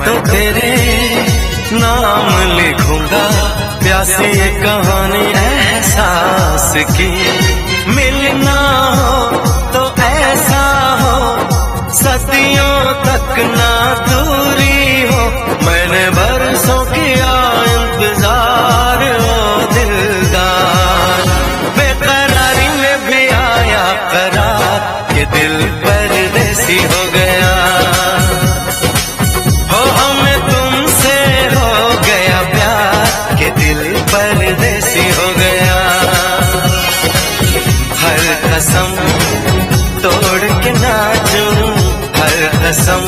तो तेरे नाम लिखूंगा, प्यासी ये कहानी एहसास की। मिलना हो तो ऐसा हो, सदियों तक ना दूरी हो। मैंने बरसों किया इंतजार ओ दिलदार, बेकरारी में भी आया करार, ये दिल परदेसी हो गया। परदेसी हो गया, हर कसम तोड़ के नाचूं, हर कसम